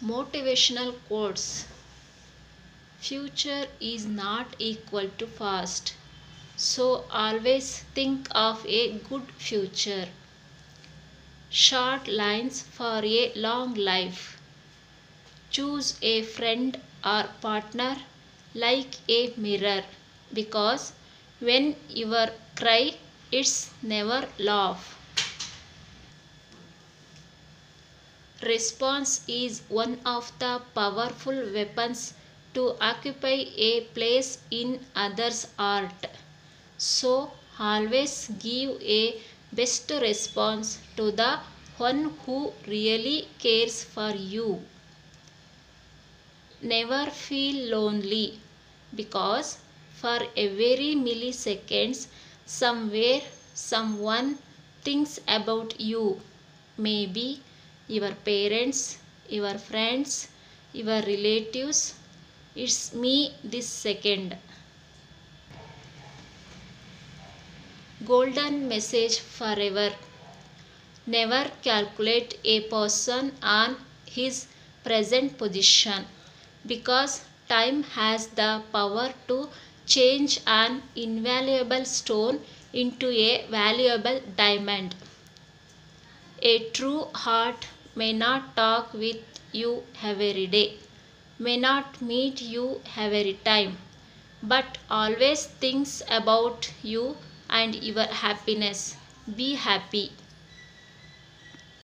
Motivational quotes. Future is not equal to past. So always think of a good future. Short lines for a long life. Choose a friend or partner like a mirror, because when you cry, it's never laugh. Response is one of the powerful weapons to occupy a place in others' art. So always give a best response to the one who really cares for you. Never feel lonely, because for every milliseconds somewhere someone thinks about you. Maybe your parents, your friends, your relatives. It's me this second. Golden message forever. Never calculate a person on his present position, because time has the power to change an invaluable stone into a valuable diamond. A true heart may not talk with you every day, may not meet you every time, but always thinks about you and your happiness. Be happy.